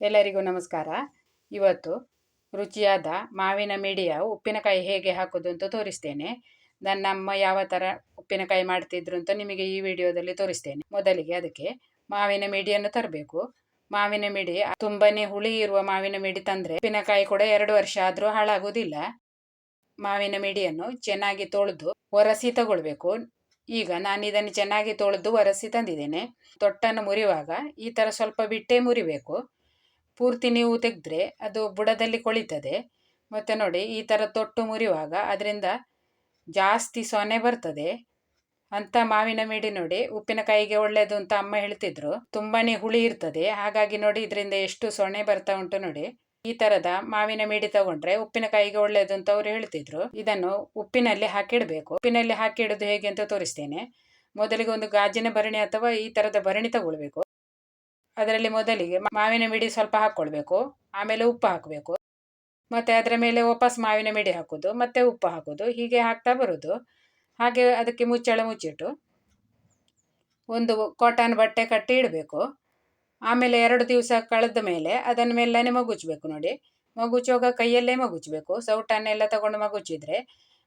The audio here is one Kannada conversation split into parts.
ಎಲ್ಲರಿಗೂ ನಮಸ್ಕಾರ. ಇವತ್ತು ರುಚಿಯಾದ ಮಾವಿನ ಮಿಡಿಯ ಉಪ್ಪಿನಕಾಯಿ ಹೇಗೆ ಹಾಕೋದು ಅಂತ ತೋರಿಸ್ತೇನೆ. ನನ್ನ ಅಮ್ಮ ಯಾವ ಥರ ಉಪ್ಪಿನಕಾಯಿ ಮಾಡ್ತಿದ್ರು ಅಂತ ನಿಮಗೆ ಈ ವಿಡಿಯೋದಲ್ಲಿ ತೋರಿಸ್ತೇನೆ. ಮೊದಲಿಗೆ ಅದಕ್ಕೆ ಮಾವಿನ ಮಿಡಿಯನ್ನು ತರಬೇಕು. ಮಾವಿನ ಮಿಡಿ ತುಂಬನೇ ಹುಳಿ ಇರುವ ಮಾವಿನ ಮಿಡಿ ತಂದರೆ ಉಪ್ಪಿನಕಾಯಿ ಕೂಡ 2 ವರ್ಷ ಆದರೂ ಹಾಳಾಗೋದಿಲ್ಲ. ಮಾವಿನ ಮಿಡಿಯನ್ನು ಚೆನ್ನಾಗಿ ತೊಳೆದು ಒರೆಸಿ ತಗೊಳ್ಬೇಕು. ಈಗ ನಾನು ಇದನ್ನು ಚೆನ್ನಾಗಿ ತೊಳೆದು ಒರೆಸಿ ತಂದಿದ್ದೇನೆ. ತೊಟ್ಟನ್ನು ಮುರಿಯುವಾಗ ಈ ಥರ ಸ್ವಲ್ಪ ಬಿಟ್ಟೇ ಮುರಿಬೇಕು. ಪೂರ್ತಿ ನೀವು ತೆಗೆದ್ರೆ ಅದು ಬುಡದಲ್ಲಿ ಕೊಳಿತದೆ. ಮತ್ತು ನೋಡಿ, ಈ ಥರ ತೊಟ್ಟು ಮುರಿಯುವಾಗ ಅದರಿಂದ ಜಾಸ್ತಿ ಸೊನೆ ಬರ್ತದೆ. ಅಂಥ ಮಾವಿನ ಮಿಡಿ ನೋಡಿ ಉಪ್ಪಿನಕಾಯಿಗೆ ಒಳ್ಳೆಯದು ಅಂತ ಅಮ್ಮ ಹೇಳ್ತಿದ್ರು. ತುಂಬಾನೇ ಹುಳಿ ಇರ್ತದೆ, ಹಾಗಾಗಿ ನೋಡಿ ಇದರಿಂದ ಎಷ್ಟು ಸೊನೆ ಬರ್ತಾ ಉಂಟು ನೋಡಿ. ಈ ಥರದ ಮಾವಿನ ಮಿಡಿ ತಗೊಂಡ್ರೆ ಉಪ್ಪಿನಕಾಯಿಗೆ ಒಳ್ಳೆಯದು ಅಂತ ಅವ್ರು ಹೇಳ್ತಿದ್ರು. ಇದನ್ನು ಉಪ್ಪಿನಲ್ಲಿ ಹಾಕಿಡಬೇಕು. ಉಪ್ಪಿನಲ್ಲಿ ಹಾಕಿಡೋದು ಹೇಗೆ ಅಂತ ತೋರಿಸ್ತೇನೆ. ಮೊದಲಿಗೆ ಒಂದು ಗಾಜಿನ ಭರಣಿ ಅಥವಾ ಈ ಥರದ ಭರಣಿ ತಗೊಳ್ಬೇಕು. ಅದರಲ್ಲಿ ಮೊದಲಿಗೆ ಮಾವಿನ ಮಿಡಿ ಸ್ವಲ್ಪ ಹಾಕ್ಕೊಳ್ಬೇಕು, ಆಮೇಲೆ ಉಪ್ಪು ಹಾಕಬೇಕು, ಮತ್ತು ಅದರ ಮೇಲೆ ವಾಪಸ್ ಮಾವಿನ ಮಿಡಿ ಹಾಕೋದು, ಮತ್ತೆ ಉಪ್ಪು ಹಾಕೋದು, ಹೀಗೆ ಹಾಕ್ತಾ ಬರೋದು. ಹಾಗೆ ಅದಕ್ಕೆ ಮುಚ್ಚಳ ಮುಚ್ಚಿಟ್ಟು ಒಂದು ಕಾಟನ್ ಬಟ್ಟೆ ಕಟ್ಟಿ ಇಡಬೇಕು. ಆಮೇಲೆ 2 ದಿವಸ ಕಳೆದ ಮೇಲೆ ಅದನ್ನು ಮೆಲ್ಲನೆ ಮಗುಚಬೇಕು. ನೋಡಿ, ಮಗುಚುವಾಗ ಕೈಯಲ್ಲೇ ಮಗುಚಬೇಕು. ಸೌಟನ್ನೆಲ್ಲ ತಗೊಂಡು ಮಗುಚಿದ್ರೆ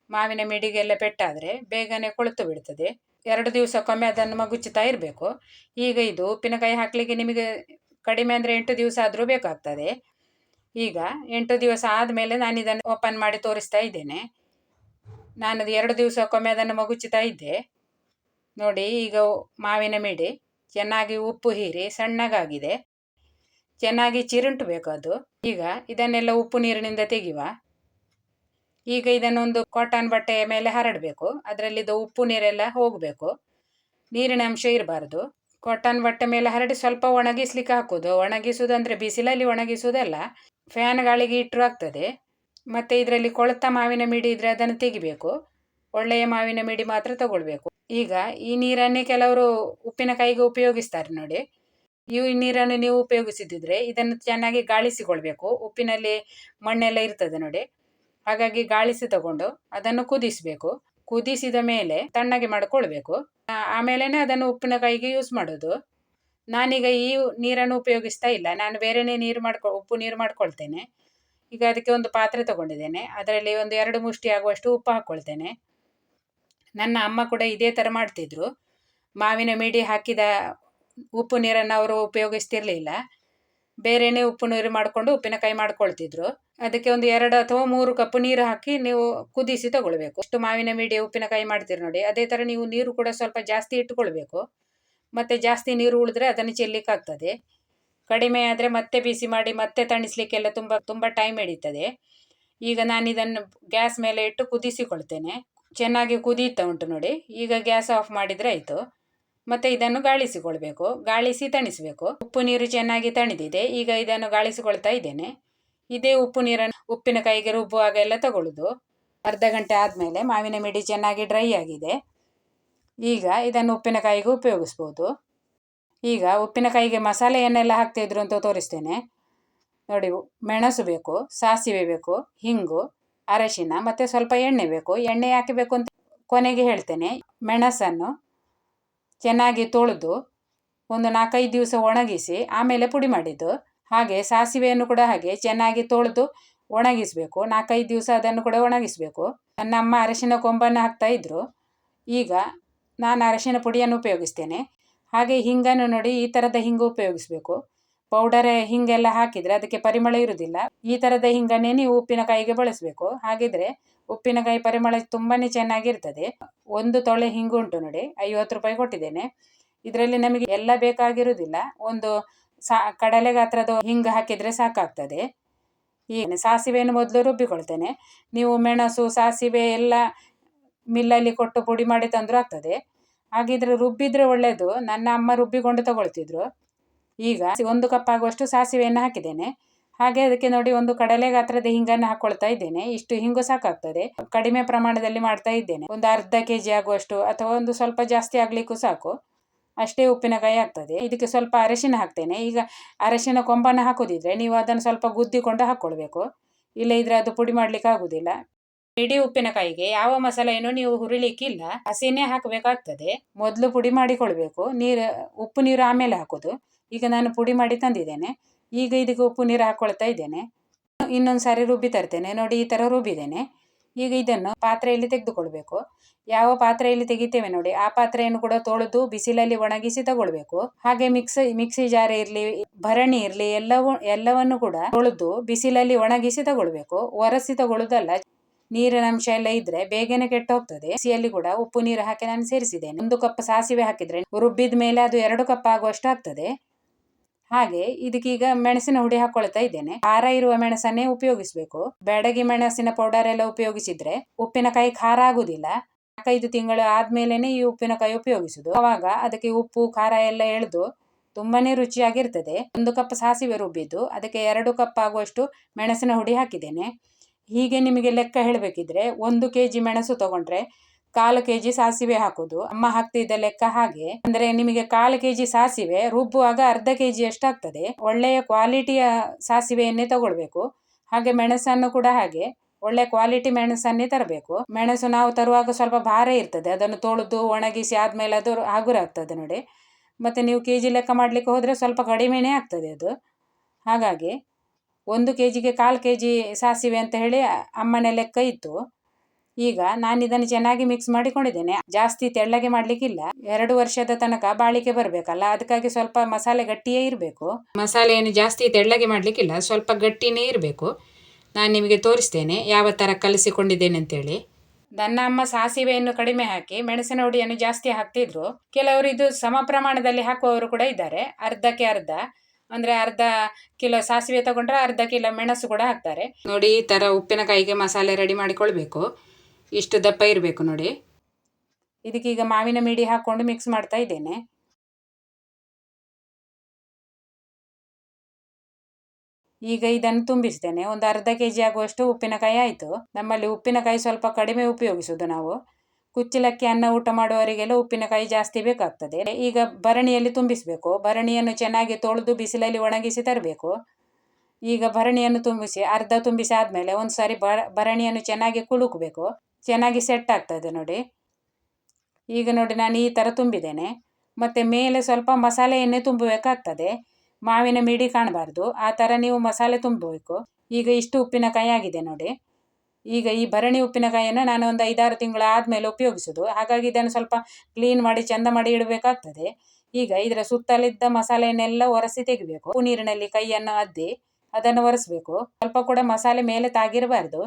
ಮಾವಿನ ಮಿಡಿಗೆಲ್ಲ ಪೆಟ್ಟಾದರೆ ಬೇಗನೆ ಕೊಳೆತು ಬಿಡ್ತದೆ. 2 ದಿವಸಕ್ಕೊಮ್ಮೆ ಅದನ್ನು ಮಗುಚುತ್ತಾ ಇರಬೇಕು. ಈಗ ಇದು ಉಪ್ಪಿನಕಾಯಿ ಹಾಕಲಿಕ್ಕೆ ನಿಮಗೆ ಕಡಿಮೆ ಅಂದರೆ 8 ದಿವಸ ಆದರೂ ಬೇಕಾಗ್ತದೆ. ಈಗ 8 ದಿವಸ ಆದಮೇಲೆ ನಾನು ಇದನ್ನು ಓಪನ್ ಮಾಡಿ ತೋರಿಸ್ತಾ ಇದ್ದೇನೆ. ನಾನದು 2 ದಿವಸಕ್ಕೊಮ್ಮೆ ಅದನ್ನು ಮಗುಚುತ್ತಾ ಇದ್ದೆ. ನೋಡಿ, ಈಗ ಮಾವಿನ ಮಿಡಿ ಚೆನ್ನಾಗಿ ಉಪ್ಪು ಹೀರಿ ಸಣ್ಣಗಾಗಿದೆ. ಚೆನ್ನಾಗಿ ಚಿರುಂಟು ಬೇಕು ಅದು. ಈಗ ಇದನ್ನೆಲ್ಲ ಉಪ್ಪು ನೀರಿನಿಂದ ತೆಗೆಯುವ. ಈಗ ಇದನ್ನೊಂದು ಕಾಟನ್ ಬಟ್ಟೆಯ ಮೇಲೆ ಹರಡಬೇಕು. ಅದರಲ್ಲಿದ್ದು ಉಪ್ಪು ನೀರೆಲ್ಲ ಹೋಗಬೇಕು, ನೀರಿನ ಅಂಶ ಇರಬಾರ್ದು. ಕಾಟನ್ ಬಟ್ಟೆ ಮೇಲೆ ಹರಡಿ ಸ್ವಲ್ಪ ಒಣಗಿಸ್ಲಿಕ್ಕೆ ಹಾಕೋದು. ಒಣಗಿಸುವುದಂದರೆ ಬಿಸಿಲಲ್ಲಿ ಒಣಗಿಸುವುದಲ್ಲ, ಫ್ಯಾನ್ ಗಾಳಿಗೆ ಇಟ್ಟರು ಆಗ್ತದೆ. ಮತ್ತು ಇದರಲ್ಲಿ ಕೊಳೆತ ಮಾವಿನ ಮಿಡಿ ಇದ್ದರೆ ಅದನ್ನು ತೆಗಿಬೇಕು. ಒಳ್ಳೆಯ ಮಾವಿನ ಮಿಡಿ ಮಾತ್ರ ತಗೊಳ್ಬೇಕು. ಈಗ ಈ ನೀರನ್ನೇ ಕೆಲವರು ಉಪ್ಪಿನಕಾಯಿಗೆ ಉಪಯೋಗಿಸ್ತಾರೆ ನೋಡಿ. ಈ ನೀರನ್ನು ನೀವು ಉಪಯೋಗಿಸಿದ್ರೆ ಇದನ್ನು ಚೆನ್ನಾಗಿ ಗಾಳಿಸಿಕೊಳ್ಬೇಕು. ಉಪ್ಪಿನಲ್ಲಿ ಮಣ್ಣೆಲ್ಲ ಇರ್ತದೆ ನೋಡಿ, ಹಾಗಾಗಿ ಗಾಳಿಸಿ ತಗೊಂಡು ಅದನ್ನು ಕುದಿಸಬೇಕು. ಕುದಿಸಿದ ಮೇಲೆ ತಣ್ಣಗೆ ಮಾಡಿಕೊಳ್ಬೇಕು. ಆಮೇಲೆ ಅದನ್ನು ಉಪ್ಪಿನಕಾಯಿಗೆ ಯೂಸ್ ಮಾಡೋದು. ನಾನೀಗ ಈ ನೀರನ್ನು ಉಪಯೋಗಿಸ್ತಾ ಇಲ್ಲ, ನಾನು ಬೇರೆಯೇ ಉಪ್ಪು ನೀರು ಮಾಡ್ಕೊಳ್ತೇನೆ. ಈಗ ಅದಕ್ಕೆ ಒಂದು ಪಾತ್ರೆ ತಗೊಂಡಿದ್ದೇನೆ. ಅದರಲ್ಲಿ ಒಂದು 2 ಮುಷ್ಟಿ ಆಗುವಷ್ಟು ಉಪ್ಪು ಹಾಕ್ಕೊಳ್ತೇನೆ. ನನ್ನ ಅಮ್ಮ ಕೂಡ ಇದೇ ಥರ ಮಾಡ್ತಿದ್ರು. ಮಾವಿನ ಮಿಡಿ ಹಾಕಿದ ಉಪ್ಪು ನೀರನ್ನು ಅವರು ಉಪಯೋಗಿಸ್ತಿರ್ಲಿಲ್ಲ, ಬೇರೆಯೇ ಉಪ್ಪು ನೀರು ಮಾಡಿಕೊಂಡು ಉಪ್ಪಿನಕಾಯಿ ಮಾಡ್ಕೊಳ್ತಿದ್ರು. ಅದಕ್ಕೆ ಒಂದು 2 ಅಥವಾ 3 ಕಪ್ ನೀರು ಹಾಕಿ ನೀವು ಕುದಿಸಿ ತಗೊಳ್ಬೇಕು. ಅಷ್ಟು ಮಾವಿನ ಮಿಡಿ ಉಪ್ಪಿನಕಾಯಿ ಮಾಡ್ತೀರಿ ನೋಡಿ, ಅದೇ ಥರ ನೀವು ನೀರು ಕೂಡ ಸ್ವಲ್ಪ ಜಾಸ್ತಿ ಇಟ್ಟುಕೊಳ್ಬೇಕು. ಮತ್ತು ಜಾಸ್ತಿ ನೀರು ಉಳಿದ್ರೆ ಅದನ್ನು ಚೆಲ್ಲಿಕ್ಕಾಗ್ತದೆ. ಕಡಿಮೆ ಆದರೆ ಮತ್ತೆ ಬಿಸಿ ಮಾಡಿ ಮತ್ತೆ ತಣಿಸ್ಲಿಕ್ಕೆಲ್ಲ ತುಂಬ ಟೈಮ್ ಹಿಡಿತದೆ. ಈಗ ನಾನು ಇದನ್ನು ಗ್ಯಾಸ್ ಮೇಲೆ ಇಟ್ಟು ಕುದಿಸಿಕೊಳ್ತೇನೆ. ಚೆನ್ನಾಗಿ ಕುದೀತಾ ಉಂಟು ನೋಡಿ. ಈಗ ಗ್ಯಾಸ್ ಆಫ್ ಮಾಡಿದರೆ ಆಯಿತು. ಮತ್ತು ಇದನ್ನು ಗಾಳಿಸಿಕೊಳ್ಬೇಕು, ಗಾಳಿಸಿ ತಣಿಸಬೇಕು. ಉಪ್ಪು ನೀರು ಚೆನ್ನಾಗಿ ತಣಿದಿದೆ. ಈಗ ಇದನ್ನು ಗಾಳಿಸಿಕೊಳ್ತಾ ಇದ್ದೇನೆ. ಇದೇ ಉಪ್ಪು ನೀರನ್ನು ಉಪ್ಪಿನಕಾಯಿಗೆ ರುಬ್ಬುವಾಗ ಎಲ್ಲ ತಗೊಳ್ಳೋದು. ಅರ್ಧ ಗಂಟೆ ಆದಮೇಲೆ ಮಾವಿನ ಮಿಡಿ ಚೆನ್ನಾಗಿ ಡ್ರೈ ಆಗಿದೆ. ಈಗ ಇದನ್ನು ಉಪ್ಪಿನಕಾಯಿಗೆ ಉಪಯೋಗಿಸ್ಬೋದು. ಈಗ ಉಪ್ಪಿನಕಾಯಿಗೆ ಮಸಾಲೆಯನ್ನೆಲ್ಲ ಹಾಕ್ತಾಯಿದ್ರು ಅಂತ ತೋರಿಸ್ತೇನೆ ನೋಡಿ. ಮೆಣಸು ಬೇಕು, ಸಾಸಿವೆ ಬೇಕು, ಹಿಂಗು, ಅರಶಿನ ಮತ್ತು ಸ್ವಲ್ಪ ಎಣ್ಣೆ ಬೇಕು. ಎಣ್ಣೆ ಹಾಕಬೇಕು ಅಂತ ಕೊನೆಗೆ ಹೇಳ್ತೇನೆ. ಮೆಣಸನ್ನು ಚೆನ್ನಾಗಿ ತೊಳೆದು ಒಂದು 4-5 ದಿವಸ ಒಣಗಿಸಿ ಆಮೇಲೆ ಪುಡಿ ಮಾಡಿದ್ದು. ಹಾಗೆ ಸಾಸಿವೆಯನ್ನು ಕೂಡ ಹಾಗೆ ಚೆನ್ನಾಗಿ ತೊಳೆದು ಒಣಗಿಸಬೇಕು. 4-5 ದಿವಸ ಅದನ್ನು ಕೂಡ ಒಣಗಿಸಬೇಕು. ನನ್ನ ಅಮ್ಮ ಅರಶಿನ ಕೊಂಬನ್ನು ಹಾಕ್ತಾಯಿದ್ರು. ಈಗ ನಾನು ಅರಶಿನ ಪುಡಿಯನ್ನು ಉಪಯೋಗಿಸ್ತೇನೆ. ಹಾಗೆ ಹಿಂಗನ್ನು ನೋಡಿ, ಈ ಥರದ ಹಿಂಗು ಉಪಯೋಗಿಸಬೇಕು. ಪೌಡರ್ ಹಿಂಗೆಲ್ಲ ಹಾಕಿದರೆ ಅದಕ್ಕೆ ಪರಿಮಳ ಇರುವುದಿಲ್ಲ. ಈ ಥರದ ಹಿಂಗನ್ನೇ ನೀವು ಉಪ್ಪಿನಕಾಯಿಗೆ ಬಳಸಬೇಕು. ಹಾಗಿದ್ರೆ ಉಪ್ಪಿನಕಾಯಿ ಪರಿಮಳ ತುಂಬಾ ಚೆನ್ನಾಗಿರ್ತದೆ. 1 ತೊಳೆ ಹಿಂಗು ಉಂಟು ನೋಡಿ, 50 ರೂಪಾಯಿ ಕೊಟ್ಟಿದ್ದೇನೆ. ಇದರಲ್ಲಿ ನಮಗೆ ಎಲ್ಲ ಬೇಕಾಗಿರುವುದಿಲ್ಲ, ಒಂದು ಕಡಲೆ ಗಾತ್ರದ ಹಿಂಗು ಹಾಕಿದರೆ ಸಾಕಾಗ್ತದೆ. ಈಗ ಸಾಸಿವೆಯನ್ನು ಮೊದಲು ರುಬ್ಬಿಕೊಳ್ತೇನೆ. ನೀವು ಮೆಣಸು ಸಾಸಿವೆ ಎಲ್ಲ ಮಿಲ್ಲಲ್ಲಿ ಕೊಟ್ಟು ಪುಡಿ ಮಾಡಿ ತಂದರೂ ಆಗ್ತದೆ. ಹಾಗಿದ್ರೆ ರುಬ್ಬಿದರೆ ಒಳ್ಳೆಯದು. ನನ್ನ ಅಮ್ಮ ರುಬ್ಬಿಕೊಂಡು ತಗೊಳ್ತಿದ್ರು. ಈಗ 1 ಕಪ್ ಆಗುವಷ್ಟು ಸಾಸಿವೆಯನ್ನು ಹಾಕಿದ್ದೇನೆ. ಹಾಗೆ ಅದಕ್ಕೆ ನೋಡಿ ಒಂದು ಕಡಲೆ ಗಾತ್ರದ ಹಿಂಗನ್ನು ಹಾಕ್ಕೊಳ್ತಾ ಇದ್ದೇನೆ. ಇಷ್ಟು ಹಿಂಗು ಸಾಕಾಗ್ತದೆ. ಕಡಿಮೆ ಪ್ರಮಾಣದಲ್ಲಿ ಮಾಡ್ತಾ ಇದ್ದೇನೆ. ಒಂದು ಅರ್ಧ kg ಆಗುವಷ್ಟು ಅಥವಾ ಒಂದು ಸ್ವಲ್ಪ ಜಾಸ್ತಿ ಆಗಲಿಕ್ಕೂ ಸಾಕು, ಅಷ್ಟೇ ಉಪ್ಪಿನಕಾಯಿ ಆಗ್ತದೆ. ಇದಕ್ಕೆ ಸ್ವಲ್ಪ ಅರಶಿನ ಹಾಕ್ತೇನೆ. ಈಗ ಅರಶಿನ ಕೊಂಬನ್ನು ಹಾಕೋದಿದ್ರೆ ನೀವು ಅದನ್ನು ಸ್ವಲ್ಪ ಗುದ್ದಿಕೊಂಡು ಹಾಕ್ಕೊಳ್ಬೇಕು, ಇಲ್ಲ ಇದ್ರೆ ಅದು ಪುಡಿ ಮಾಡಲಿಕ್ಕೆ ಆಗೋದಿಲ್ಲ. ಇಡೀ ಉಪ್ಪಿನಕಾಯಿಗೆ ಯಾವ ಮಸಾಲೆಯನ್ನು ನೀವು ಹುರಿಲಿಕ್ಕಿಲ್ಲ, ಹಸಿನೇ ಹಾಕಬೇಕಾಗ್ತದೆ. ಮೊದಲು ಪುಡಿ ಮಾಡಿಕೊಳ್ಬೇಕು. ಉಪ್ಪು ನೀರು ಆಮೇಲೆ ಹಾಕೋದು. ಈಗ ನಾನು ಪುಡಿ ಮಾಡಿ ತಂದಿದ್ದೇನೆ. ಈಗ ಇದಕ್ಕೆ ಉಪ್ಪು ನೀರು ಹಾಕ್ಕೊಳ್ತಾ ಇದ್ದೇನೆ. ಇನ್ನೊಂದು ಸಾರಿ ರುಬ್ಬಿ ತರ್ತೇನೆ. ನೋಡಿ, ಈ ಥರ ರುಬ್ಬಿದ್ದೇನೆ. ಈಗ ಇದನ್ನು ಪಾತ್ರೆಯಲ್ಲಿ ತೆಗೆದುಕೊಳ್ಬೇಕು. ಯಾವ ಪಾತ್ರೆಯಲ್ಲಿ ತೆಗಿತೇವೆ ನೋಡಿ, ಆ ಪಾತ್ರೆಯನ್ನು ಕೂಡ ತೊಳೆದು ಬಿಸಿಲಲ್ಲಿ ಒಣಗಿಸಿ ತಗೊಳ್ಬೇಕು. ಹಾಗೆ ಮಿಕ್ಸಿ ಜಾರ್ ಇರ್ಲಿ, ಭರಣಿ ಇರ್ಲಿ, ಎಲ್ಲವನ್ನು ಕೂಡ ತೊಳೆದು ಬಿಸಿಲಲ್ಲಿ ಒಣಗಿಸಿ ತಗೊಳ್ಬೇಕು. ಒರೆಸಿ ತಗೊಳ್ಳುದಲ್ಲ. ನೀರಿನ ಅಂಶ ಎಲ್ಲ ಇದ್ರೆ ಬೇಗನೆ ಕೆಟ್ಟು ಹೋಗ್ತದೆ. ಮಿಕ್ಸಿಯಲ್ಲಿ ಕೂಡ ಉಪ್ಪು ನೀರು ಹಾಕಿ ನಾನು ಸೇರಿಸಿದ್ದೇನೆ. 1 ಕಪ್ ಸಾಸಿವೆ ಹಾಕಿದ್ರೆ ರುಬ್ಬಿದ ಮೇಲೆ ಅದು 2 ಕಪ್ ಆಗುವಷ್ಟು ಆಗ್ತದೆ. ಹಾಗೆ ಇದಕ್ಕೀಗ ಮೆಣಸಿನ ಹುಡಿ ಹಾಕೊಳ್ತಾ ಇದ್ದೇನೆ. ಖಾರ ಇರುವ ಮೆಣಸನ್ನೇ ಉಪಯೋಗಿಸ್ಬೇಕು. ಬೆಡಗಿ ಮೆಣಸಿನ ಪೌಡರ್ ಎಲ್ಲ ಉಪಯೋಗಿಸಿದ್ರೆ ಉಪ್ಪಿನಕಾಯಿ ಖಾರ ಆಗುದಿಲ್ಲ. 4-5 ತಿಂಗಳು ಆದ್ಮೇಲೆನೆ ಈ ಉಪ್ಪಿನಕಾಯಿ ಉಪಯೋಗಿಸುದು. ಅವಾಗ ಅದಕ್ಕೆ ಉಪ್ಪು ಖಾರ ಎಲ್ಲ ಎಳೆದು ತುಂಬಾನೇ ರುಚಿಯಾಗಿರ್ತದೆ. 1 ಕಪ್ ಸಾಸಿವೆ ರುಬ್ಬಿದ್ದು ಅದಕ್ಕೆ 2 ಕಪ್ ಆಗುವಷ್ಟು ಮೆಣಸಿನ ಹುಡಿ ಹಾಕಿದ್ದೇನೆ. ಹೀಗೆ ನಿಮಗೆ ಲೆಕ್ಕ ಹೇಳಬೇಕಿದ್ರೆ 1 kg ಮೆಣಸು ತಗೊಂಡ್ರೆ 1/4 kg ಸಾಸಿವೆ ಹಾಕುದು. ಅಮ್ಮ ಹಾಕ್ತಿದ್ದ ಲೆಕ್ಕ ಹಾಗೆ. ಅಂದ್ರೆ ನಿಮಗೆ 1/4 kg ಸಾಸಿವೆ ರುಬ್ಬುವಾಗ 1/2 kg ಅಷ್ಟು ಆಗ್ತದೆ. ಒಳ್ಳೆಯ ಕ್ವಾಲಿಟಿಯ ಸಾಸಿವೆಯನ್ನೇ ತಗೊಳ್ಬೇಕು. ಹಾಗೆ ಮೆಣಸನ್ನು ಕೂಡ ಹಾಗೆ ಒಳ್ಳೆ ಕ್ವಾಲಿಟಿ ಮೆಣಸನ್ನೇ ತರಬೇಕು. ಮೆಣಸು ನಾವು ತರುವಾಗ ಸ್ವಲ್ಪ ಭಾರ ಇರ್ತದೆ. ಅದನ್ನು ತೊಳೆದು ಒಣಗಿಸಿ ಆದ್ಮೇಲೆ ಅದು ಹಗುರ ಆಗ್ತದೆ ನೋಡಿ. ಮತ್ತೆ ನೀವು kg ಲೆಕ್ಕ ಮಾಡ್ಲಿಕ್ಕೆ ಹೋದ್ರೆ ಸ್ವಲ್ಪ ಕಡಿಮೆನೇ ಆಗ್ತದೆ ಅದು. ಹಾಗಾಗಿ 1 kgಗೆ 1/4 kg ಸಾಸಿವೆ ಅಂತ ಹೇಳಿ ಅಮ್ಮನ ಲೆಕ್ಕ ಇತ್ತು. ಈಗ ನಾನು ಇದನ್ನು ಚೆನ್ನಾಗಿ ಮಿಕ್ಸ್ ಮಾಡಿಕೊಂಡಿದ್ದೇನೆ. ಜಾಸ್ತಿ ತೆಳ್ಳಗೆ ಮಾಡ್ಲಿಕ್ಕಿಲ್ಲ. 2 ವರ್ಷದ ತನಕ ಬಾಳಿಕೆ ಬರಬೇಕಲ್ಲ, ಅದಕ್ಕಾಗಿ ಸ್ವಲ್ಪ ಮಸಾಲೆ ಗಟ್ಟಿಯೇ ಇರಬೇಕು. ಮಸಾಲೆಯನ್ನು ಜಾಸ್ತಿ ತೆಳ್ಳಗೆ ಮಾಡ್ಲಿಕ್ಕಿಲ್ಲ, ಸ್ವಲ್ಪ ಗಟ್ಟಿನೇ ಇರಬೇಕು. ನಾನು ನಿಮಗೆ ತೋರಿಸ್ತೇನೆ ಯಾವ ಥರ ಕಲಿಸಿಕೊಂಡಿದ್ದೇನೆ ಅಂತೇಳಿ. ನನ್ನ ಅಮ್ಮ ಸಾಸಿವೆಯನ್ನು ಕಡಿಮೆ ಹಾಕಿ ಮೆಣಸಿನ ಹುಡಿಯನ್ನು ಜಾಸ್ತಿ ಹಾಕ್ತಿದ್ರು. ಕೆಲವರು ಇದು ಸಮ ಪ್ರಮಾಣದಲ್ಲಿ ಹಾಕುವವರು ಕೂಡ ಇದ್ದಾರೆ. ಅರ್ಧಕ್ಕೆ ಅರ್ಧ, ಅಂದ್ರೆ 1/2 ಕಿಲೋ ಸಾಸಿವೆ ತಗೊಂಡ್ರೆ 1/2 ಕಿಲೋ ಮೆಣಸು ಕೂಡ ಹಾಕ್ತಾರೆ. ನೋಡಿ, ಈ ಥರ ಉಪ್ಪಿನಕಾಯಿಗೆ ಮಸಾಲೆ ರೆಡಿ ಮಾಡಿಕೊಳ್ಬೇಕು. ಇಷ್ಟು ದಪ್ಪ ಇರಬೇಕು ನೋಡಿ. ಇದಕ್ಕೀಗ ಮಾವಿನ ಮಿಡಿ ಹಾಕ್ಕೊಂಡು ಮಿಕ್ಸ್ ಮಾಡ್ತಾ ಇದ್ದೇನೆ. ಈಗ ಇದನ್ನು ತುಂಬಿಸ್ತೇನೆ. ಒಂದು 1/2 kg ಆಗುವಷ್ಟು ಉಪ್ಪಿನಕಾಯಿ ಆಯಿತು. ನಮ್ಮಲ್ಲಿ ಉಪ್ಪಿನಕಾಯಿ ಸ್ವಲ್ಪ ಕಡಿಮೆ ಉಪಯೋಗಿಸುವುದು ನಾವು. ಕುಚ್ಚಲಕ್ಕಿ ಅನ್ನ ಊಟ ಮಾಡುವವರಿಗೆಲ್ಲ ಉಪ್ಪಿನಕಾಯಿ ಜಾಸ್ತಿ ಬೇಕಾಗ್ತದೆ. ಈಗ ಭರಣಿಯಲ್ಲಿ ತುಂಬಿಸಬೇಕು. ಭರಣಿಯನ್ನು ಚೆನ್ನಾಗಿ ತೊಳೆದು ಬಿಸಿಲಲ್ಲಿ ಒಣಗಿಸಿ ತರಬೇಕು. ಈಗ ಭರಣಿಯನ್ನು ತುಂಬಿಸಿ ಅರ್ಧ ತುಂಬಿಸಿ ಆದಮೇಲೆ ಒಂದು ಸಾರಿ ಭರಣಿಯನ್ನು ಚೆನ್ನಾಗಿ ಕುಲುಕಬೇಕು. ಚೆನ್ನಾಗಿ ಸೆಟ್ ಆಗ್ತದೆ ನೋಡಿ. ಈಗ ನೋಡಿ, ನಾನು ಈ ಥರ ತುಂಬಿದ್ದೇನೆ. ಮತ್ತು ಮೇಲೆ ಸ್ವಲ್ಪ ಮಸಾಲೆ ಎಣ್ಣೆ ತುಂಬಬೇಕಾಗ್ತದೆ. ಮಾವಿನ ಮಿಡಿ ಕಾಣಬಾರ್ದು, ಆ ಥರ ನೀವು ಮಸಾಲೆ ತುಂಬಬೇಕು. ಈಗ ಇಷ್ಟು ಉಪ್ಪಿನಕಾಯಿ ಆಗಿದೆ ನೋಡಿ. ಈಗ ಈ ಭರಣಿ ಉಪ್ಪಿನಕಾಯಿಯನ್ನು ನಾನು ಒಂದು 5-6 ತಿಂಗಳು ಆದಮೇಲೆ ಉಪಯೋಗಿಸೋದು. ಹಾಗಾಗಿ ಇದನ್ನು ಸ್ವಲ್ಪ ಕ್ಲೀನ್ ಮಾಡಿ ಚೆಂದ ಮಾಡಿ ಇಡಬೇಕಾಗ್ತದೆ. ಈಗ ಇದರ ಸುತ್ತಲಿದ್ದ ಮಸಾಲೆಯನ್ನೆಲ್ಲ ಒರೆಸಿ ತೆಗಿಬೇಕು. ಉಪ್ಪು ನೀರಿನಲ್ಲಿ ಕೈಯನ್ನು ಅದ್ದಿ ಅದನ್ನು ಒರೆಸ್ಬೇಕು. ಸ್ವಲ್ಪ ಕೂಡ ಮಸಾಲೆ ಮೇಲೆ ತಾಗಿರಬಾರ್ದು,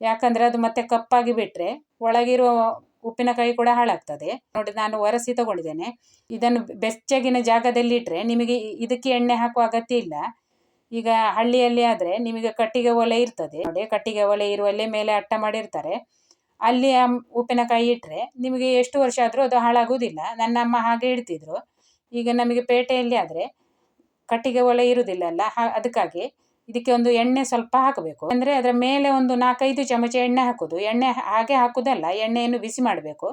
ಯಾಕಂದರೆ ಅದು ಮತ್ತೆ ಕಪ್ಪಾಗಿ ಬಿಟ್ಟರೆ ಒಳಗಿರುವ ಉಪ್ಪಿನಕಾಯಿ ಕೂಡ ಹಾಳಾಗ್ತದೆ. ನೋಡಿ, ನಾನು ಒರೆಸಿ ತಗೊಂಡಿದ್ದೇನೆ. ಇದನ್ನು ಬೆಚ್ಚಗಿನ ಜಾಗದಲ್ಲಿ ಇಟ್ಟರೆ ನಿಮಗೆ ಇದಕ್ಕೆ ಎಣ್ಣೆ ಹಾಕುವ ಅಗತ್ಯ ಇಲ್ಲ. ಈಗ ಹಳ್ಳಿಯಲ್ಲಿ ಆದರೆ ನಿಮಗೆ ಕಟ್ಟಿಗೆ ಒಲೆ ಇರ್ತದೆ ನೋಡಿ, ಕಟ್ಟಿಗೆ ಒಲೆ ಇರುವಲ್ಲೇ ಮೇಲೆ ಅಟ್ಟ ಮಾಡಿರ್ತಾರೆ. ಅಲ್ಲಿ ಉಪ್ಪಿನಕಾಯಿ ಇಟ್ಟರೆ ನಿಮಗೆ ಎಷ್ಟು ವರ್ಷ ಆದರೂ ಅದು ಹಾಳಾಗುವುದಿಲ್ಲ. ನನ್ನ ಅಮ್ಮ ಹಾಗೆ ಇಡ್ತಿದ್ರು. ಈಗ ನಮಗೆ ಪೇಟೆಯಲ್ಲಿ ಆದರೆ ಕಟ್ಟಿಗೆ ಒಲೆ ಇರುವುದಿಲ್ಲ ಅಲ್ಲ, ಅದಕ್ಕಾಗಿ ಇದಕ್ಕೆ ಒಂದು ಎಣ್ಣೆ ಸ್ವಲ್ಪ ಹಾಕಬೇಕು. ಅಂದರೆ ಅದರ ಮೇಲೆ ಒಂದು 4-5 ಚಮಚ ಎಣ್ಣೆ ಹಾಕೋದು. ಎಣ್ಣೆ ಹಾಗೆ ಹಾಕೋದಲ್ಲ, ಎಣ್ಣೆಯನ್ನು ಬಿಸಿ ಮಾಡಬೇಕು.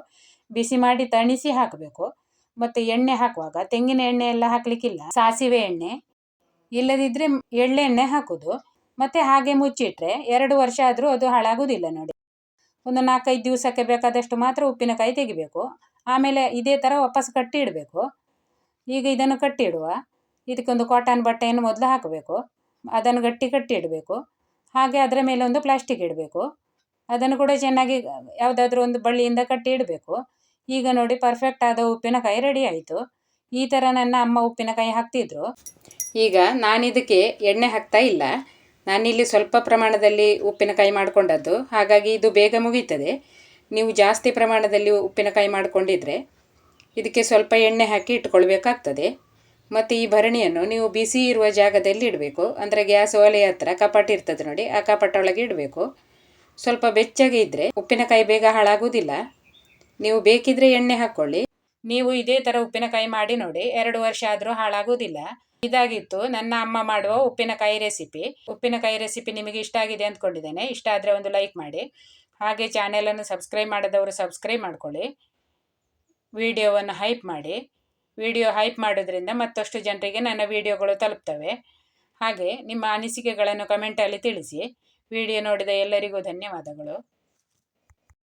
ಬಿಸಿ ಮಾಡಿ ತಣಿಸಿ ಹಾಕಬೇಕು. ಮತ್ತು ಎಣ್ಣೆ ಹಾಕುವಾಗ ತೆಂಗಿನ ಎಣ್ಣೆ ಎಲ್ಲ ಹಾಕಲಿಕ್ಕಿಲ್ಲ, ಸಾಸಿವೆ ಎಣ್ಣೆ ಇಲ್ಲದಿದ್ದರೆ ಎಳ್ಳೆಣ್ಣೆ ಹಾಕೋದು. ಮತ್ತು ಹಾಗೆ ಮುಚ್ಚಿಟ್ರೆ 2 ವರ್ಷ ಆದರೂ ಅದು ಹಾಳಾಗೋದಿಲ್ಲ ನೋಡಿ. ಒಂದು 4-5 ದಿವಸಕ್ಕೆ ಬೇಕಾದಷ್ಟು ಮಾತ್ರ ಉಪ್ಪಿನಕಾಯಿ ತೆಗಿಬೇಕು. ಆಮೇಲೆ ಇದೇ ಥರ ವಾಪಸ್ ಕಟ್ಟಿ ಇಡಬೇಕು. ಈಗ ಇದನ್ನು ಕಟ್ಟಿ ಇಡುವ. ಇದಕ್ಕೊಂದು ಕಾಟನ್ ಬಟ್ಟೆಯನ್ನು ಮೊದಲು ಹಾಕಬೇಕು. ಅದನ್ನು ಗಟ್ಟಿ ಕಟ್ಟಿ ಇಡಬೇಕು. ಹಾಗೆ ಅದರ ಮೇಲೆ ಒಂದು ಪ್ಲಾಸ್ಟಿಕ್ ಇಡಬೇಕು. ಅದನ್ನು ಕೂಡ ಚೆನ್ನಾಗಿ ಯಾವುದಾದ್ರೂ ಒಂದು ಬಳ್ಳಿಯಿಂದ ಕಟ್ಟಿ ಇಡಬೇಕು. ಈಗ ನೋಡಿ, ಪರ್ಫೆಕ್ಟ್ ಆದ ಉಪ್ಪಿನಕಾಯಿ ರೆಡಿ ಆಯಿತು. ಈ ಥರ ನನ್ನ ಅಮ್ಮ ಉಪ್ಪಿನಕಾಯಿ ಹಾಕ್ತಿದ್ರು. ಈಗ ನಾನಿದಕ್ಕೆ ಎಣ್ಣೆ ಹಾಕ್ತಾ ಇಲ್ಲ. ನಾನಿಲ್ಲಿ ಸ್ವಲ್ಪ ಪ್ರಮಾಣದಲ್ಲಿ ಉಪ್ಪಿನಕಾಯಿ ಮಾಡಿಕೊಂಡದ್ದು, ಹಾಗಾಗಿ ಇದು ಬೇಗ ಮುಗೀತದೆ. ನೀವು ಜಾಸ್ತಿ ಪ್ರಮಾಣದಲ್ಲಿ ಉಪ್ಪಿನಕಾಯಿ ಮಾಡಿಕೊಂಡಿದ್ರೆ ಇದಕ್ಕೆ ಸ್ವಲ್ಪ ಎಣ್ಣೆ ಹಾಕಿ ಇಟ್ಕೊಳ್ಬೇಕಾಗ್ತದೆ. ಮತ್ತು ಈ ಭರಣಿಯನ್ನು ನೀವು ಬಿಸಿ ಇರುವ ಜಾಗದಲ್ಲಿ ಇಡಬೇಕು. ಅಂದರೆ ಗ್ಯಾಸ್ ಒಲೆ ಹತ್ರ ಕಪಾಟ ಇರ್ತದೆ ನೋಡಿ, ಆ ಕಪಾಟೊಳಗೆ ಇಡಬೇಕು. ಸ್ವಲ್ಪ ಬೆಚ್ಚಗೆ ಇದ್ದರೆ ಉಪ್ಪಿನಕಾಯಿ ಬೇಗ ಹಾಳಾಗುವುದಿಲ್ಲ. ನೀವು ಬೇಕಿದ್ರೆ ಎಣ್ಣೆ ಹಾಕ್ಕೊಳ್ಳಿ. ನೀವು ಇದೇ ಥರ ಉಪ್ಪಿನಕಾಯಿ ಮಾಡಿ ನೋಡಿ, 2 ವರ್ಷ ಆದರೂ ಹಾಳಾಗುವುದಿಲ್ಲ. ಇದಾಗಿತ್ತು ನನ್ನ ಅಮ್ಮ ಮಾಡುವ ಉಪ್ಪಿನಕಾಯಿ ರೆಸಿಪಿ. ಉಪ್ಪಿನಕಾಯಿ ರೆಸಿಪಿ ನಿಮಗೆ ಇಷ್ಟ ಆಗಿದೆ ಅಂದ್ಕೊಂಡಿದ್ದೇನೆ. ಇಷ್ಟ ಆದರೆ ಒಂದು ಲೈಕ್ ಮಾಡಿ. ಹಾಗೆ ಚಾನೆಲನ್ನು ಸಬ್ಸ್ಕ್ರೈಬ್ ಮಾಡದವರು ಸಬ್ಸ್ಕ್ರೈಬ್ ಮಾಡ್ಕೊಳ್ಳಿ. ವಿಡಿಯೋವನ್ನು ಹೈಪ್ ಮಾಡಿ. ವಿಡಿಯೋ ಹೈಪ್ ಮಾಡೋದ್ರಿಂದ ಮತ್ತಷ್ಟು ಜನರಿಗೆ ನನ್ನ ವಿಡಿಯೋಗಳು ತಲುಪ್ತವೆ. ಹಾಗೆ ನಿಮ್ಮ ಅನಿಸಿಕೆಗಳನ್ನು ಕಮೆಂಟಲ್ಲಿ ತಿಳಿಸಿ. ವಿಡಿಯೋ ನೋಡಿದ ಎಲ್ಲರಿಗೂ ಧನ್ಯವಾದಗಳು.